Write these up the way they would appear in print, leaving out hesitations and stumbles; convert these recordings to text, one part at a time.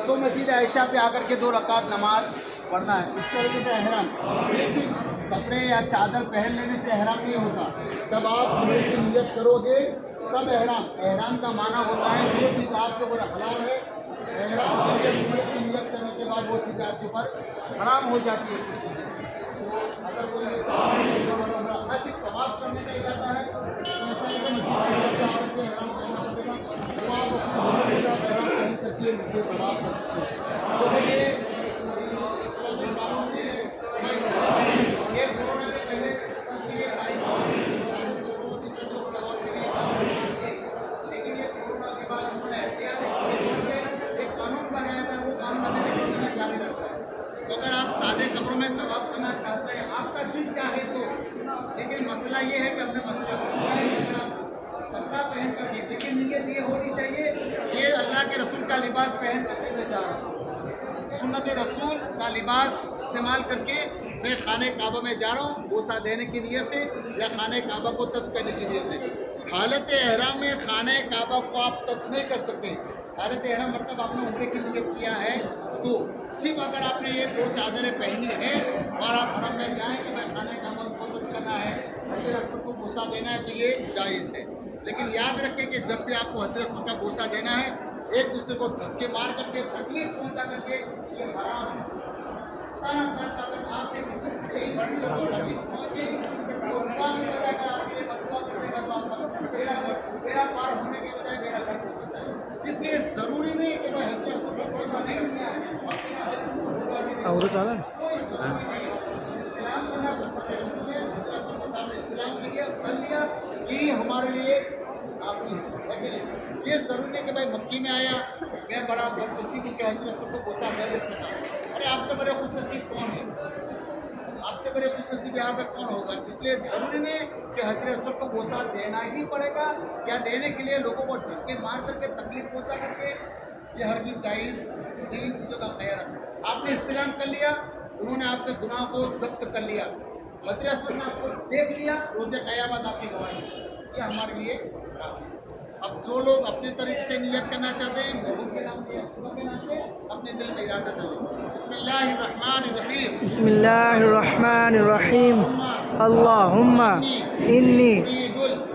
تو مسجد عائشہ پہ آ کر کے 2 رکعت نماز پڑھنا ہے. اس طریقے سے احرام یہ صرف کپڑے یا چادر پہن لینے سے احرام نہیں ہوتا. جب آپ عمرے کی نیت کرو گے تب احرام کا معنی ہوتا ہے جو چیز آپ کے اوپر حلال ہے. احرام عمرے کی نیت کرنے کے بعد وہ چیز آپ کے اوپر حرام ہو جاتی ہے. تو اگر کوئی عمرہ صرف طواف کرنے کا ارادہ ہے تو ایسا ہے کہ مسجد عائشہ پہ آ کر کے احرام پہننا پڑے گا. تو آپ اپنے عمرے کا احرام پہن کر کے مسجد طواف کر سکتے ہیں. تو دیکھیے تو اگر آپ سادے کپڑوں میں طواف کرنا چاہتے ہیں آپ کا دل چاہے تو. لیکن مسئلہ یہ ہے کہ اپنے مسئلہ پوچھا ہے کہ اگر آپ کپڑا پہن کر کے لیکن نیت یہ ہونی چاہیے یہ اللہ کے رسول کا لباس پہن کر کے میں جا رہا ہوں. سنت رسول کا لباس استعمال کر کے میں خانہ کعبہ میں جا رہا ہوں بوسہ دینے کی نیت سے یا خانہ کعبہ کو ٹچ کرنے کی نیت سے. حالت احرام میں خانہ کعبہ کو آپ ٹچ نہیں کر سکتے. حالت احرام مطلب آپ نے عمرے کی نیت کیا ہے تو صرف اگر آپ نے یہ 2 چادریں پہنی ہیں اور آپ حرم میں جائیں کہ میں خانہ کعبہ کو ٹچ کرنا ہے حضرت رسول کو بوسہ دینا ہے تو یہ جائز ہے. لیکن یاد رکھیں کہ جب بھی آپ کو حضرت رسول کا بوسہ دینا ہے ایک دوسرے کو دھکے مار کر کے تکلیف پہنچا کر کے یہ حرام ہے. اگر آپ سے کسی سے ہی بڑی تکلیف پہنچ گئی تو دعا کی بجائے اگر آپ کے لیے بدعا کرنے کا تو میرا پار ہونے کے بجائے میرا گھر ہو سکتا ہے. اس لیے ضروری نہیں کہ میں حضرت رسول کو بوسہ نہیں دیا ہے اور چالا کوئی ضروری نہیں. استلام کرنا سنت رسول ہے. حضرت رسول کے سامنے استلام کر لیا یہ ہمارے لیے کافی ہے. یہ ضروری نہیں کہ بھائی مکی میں آیا میں بڑا بد نصیب ہوں کہ حضرت رسول کو بوسہ نہیں دے سکا. ارے آپ سے بڑے خوش نصیب کون ہے؟ آپ سے بڑے خوش نصیب یہاں پہ کون ہوگا؟ اس لیے ضروری نہیں کہ حضرت رسول کو بوسہ دینا ہی پڑے گا یا دینے کے لیے لوگوں کو دھکے مار کر کے تکلیف پہنچا کر کے یہ ہرگز جائز نہیں. ان چیزوں کا خیال رکھنا. آپ نے استلام کر لیا انہوں نے آپ کے گناہ کو ضبط کر لیا حضرت رسول نے آپ کو دیکھ لیا روز قیامت آپ کی گواہی یہ ہمارے لیے کافی ہے. اب جو لوگ اپنے طریقے سے نیت کرنا چاہتے ہیں مرحوم کے نام سے یا صبح کے نام سے اپنے دل میں ارادہ کر لیں. بسم اللہ الرحمن الرحیم. بسم اللہ الرحمن الرحیم. اللہم انی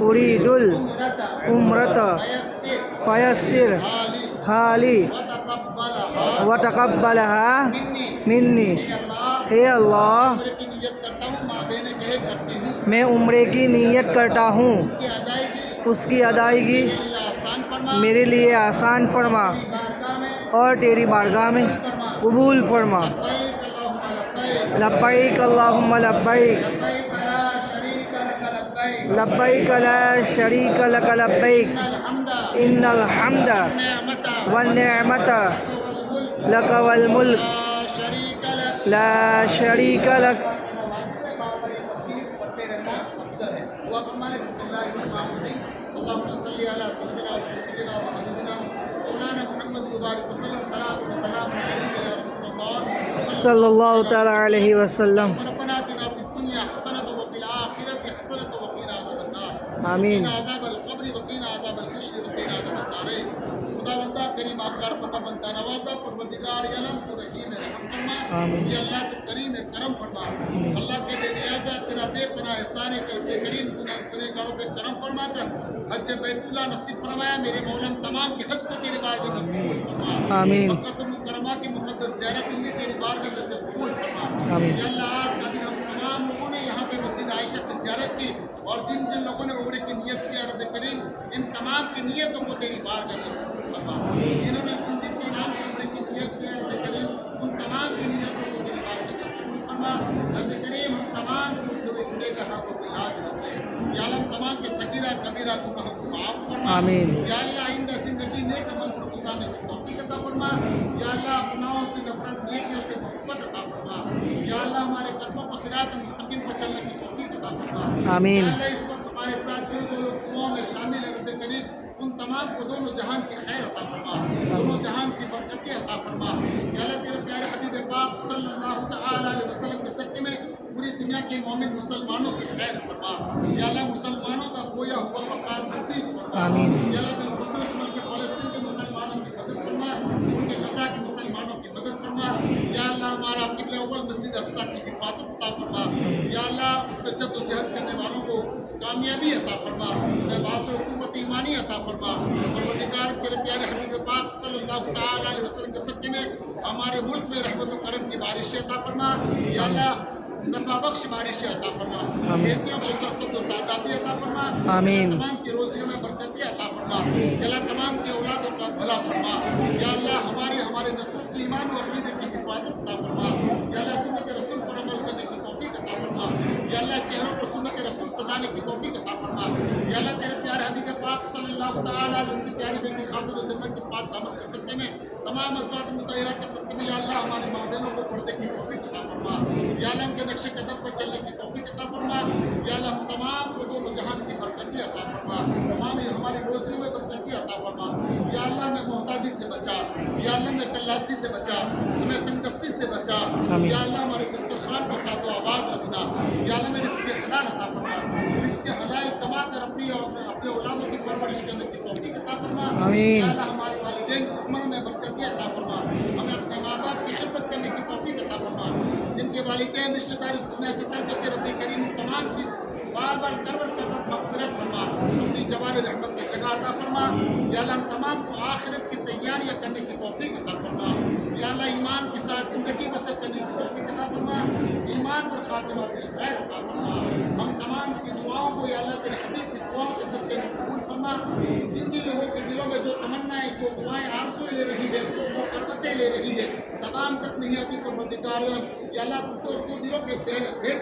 ارید العمرۃ فیسر حالی وتقبلها منی. اے اللہ میں عمرے کی نیت کرتا ہوں اس کی ادائیگی میرے لیے آسان فرما اور تیری بارگاہ میں قبول فرما. لبیک اللہم لبیک لبیک لا شریک لک لبیک ان الحمد والنعمت لک والملک لا شریک لک. اللهم صل على سيدنا وسيدنا وحبيبنا مولانا محمد وبارك وسلم صلاة وسلام عليك يا رسول الله صلی اللہ تعالیٰ علیہ وسلم. ربنا آتنا في الدنيا حسنة وفي الآخرة حسنة وقنا عذاب النار. آمین. وقنا عذاب القبر وقنا عذاب الحشر وقنا عذاب الدارين. خداوندہ کریم آقا ستا بنتا نوازا پروردگار عالم تو رحیم رحم فرما. آمین. یا اللہ تو کریم کرم فرما. اللہ کے بے نیازہ تیرا بے پناہ احسان ہے تیرے بے کریم گنہگاروں پہ کرم فرما کر حج بیت اللہ نصیب فرمایا. میرے مولانا تمام کے حج کو تیری بارگاہ میں قبول فرما. آمین. مکہ المکرمہ کی مقدس زیارت ہوئی تیری بارگاہ میں سے قبول فرما. آمین. یا اللہ آج کا دن ہم تمام لوگوں نے یہاں پہ مسجد عائشہ کی زیارت کی اور جن جن لوگوں نے عمرے کی نیت کیا رب کریم ان تمام کی نیتوں کو تیری بارگاہ میں قبول فرما. جنہوں نے جن جن کے نام سے عمرے کی نیت کیا رب کریم ان تمام کی نیتوں کو تیری بارگاہ میں قبول فرما. رب کریم ہم تمام کو جو گناہ گاروں کو علاج رکھ لے. یا اللہ تمام کے صغیرہ کبیرہ گناہوں کو معاف فرما. آمین. یا اللہ آئندہ زندگی نیک عمل پر گزارنے کی توفیق عطا فرما. یا اللہ گناہوں سے نفرت نیکیوں سے محبت عطا فرما. یا اللہ ہمارے قدموں کو صراط مستقیم پر چلنے کی توفیق عطا فرما. آمین. یا اللہ اس وقت ہمارے ساتھ جو لوگ دعاؤں میں شامل ہیں رب کریم ان تمام کو دونوں جہان کی خیر عطا فرما. دونوں جہان کی برکتیں عطا فرما. یا اللہ تیرے پیارے حبیب پاک صلی اللہ تعالی علیہ وسلم کے صدقے میں پوری دنیا کے مومن مسلمانوں کی خیر فرما. یا اللہ مسلمانوں کا کھویا ہوا وقار نصیب فرما. آمین. یا اللہ بالخصوص ملک فلسطین کے مسلمانوں کی مدد فرما. ان کے غزہ کے مسلمان ہمارا قبلہ اول مسجد اقصی کی حفاظت عطا فرما. یا اللہ اس پہ جد و جہد کرنے والوں کو کامیابی عطا فرما. لباس و حکومت ایمانی عطا فرما. پروردگار تیرے پیارے حبیب پاک صلی اللہ تعالی علیہ وسلم کے صدقے میں ہمارے ملک میں رحمت و کرم کی بارشیں عطا فرما. یا اللہ نفع بخش بارشیں عطا فرما. کھیتیوں کو سرسبز و سادابی عطا فرما. آمین. تمام کی روزیوں میں برکتیں عطا فرما. یا اللہ تمام کی اولادوں کا بھلا فرما. یا اللہ ہمارے نسلوں کی ایمان و عقیدے کی حفاظت عطا فرما. یا اللہ سنت رسول پر عمل کرنے کی توفیق عطا فرما. یا اللہ چہروں پر سنت رسول سجانے کی توفیق عطا فرما. یا اللہ تیرے پیارے حبیب پاک صلی اللہ تعالی علیہ وسلم کی پیاری بیٹی خاتون جنت کی پاک دامن کے صدقے میں تمام ازواج مطہرات کے صدقے میں یا اللہ ہماری ماں بہنوں کو پردے کی توفیق عطا فرما. یا اللہ ان کے نقش قدم پر چلنے کی توفیق عطا فرما. یا اللہ ہم تمام کو دونوں جہان کی برکتیں عطا فرما. تمام ہماری روزی میں برکتیں عطا فرما. یا اللہ میں محتاجی سے بچا. یا اللہ میں کلاسی سے بچا. ہمیں تنگستی سے بچا. یا اللہ ہمارے دسترخوان کو ساد و آباد رکھنا. یا اللہ میں رزق حلال عطا فرما. رزق حلال کما کر اپنے اولادوں کی پرورش کرنے کی توفیق عطا فرما. آمین. یا اللہ ہمارے والدین کی عمر میں برکتیں عطا فرما. ہمیں اپنے ماں باپ کی خدمت کرنے کی توفیق عطا فرما. جن کے والدین رشتہ دار اس دنیا سے طرف سے رب کریم تمام کی بار بار کرور کر مغفرت فرما. اپنی جوال رحمت کی جگہ عطا فرما. یا اللہ ہم تمام کو آخرت کی تیاریاں کرنے کی توفیق عطا فرما. یا اللہ ایمان کے ساتھ زندگی بسر کرنے کی توفیق عطا فرما. ایمان پر خاتمہ کی خیر عطا فرما. ہم تمام کی دعاؤں کو یا اللہ تیرے حبیب کی دعاؤں کے صدقے میں قبول فرما. جن لوگوں کے دلوں میں جو تمنائیں جو دعائیں آرزویں لے رہی ہے وہ قربتیں لے رہی ہے زبان تک نہیں آتی پروردگار یا اللہ تو دلوں کے بھیڑ کو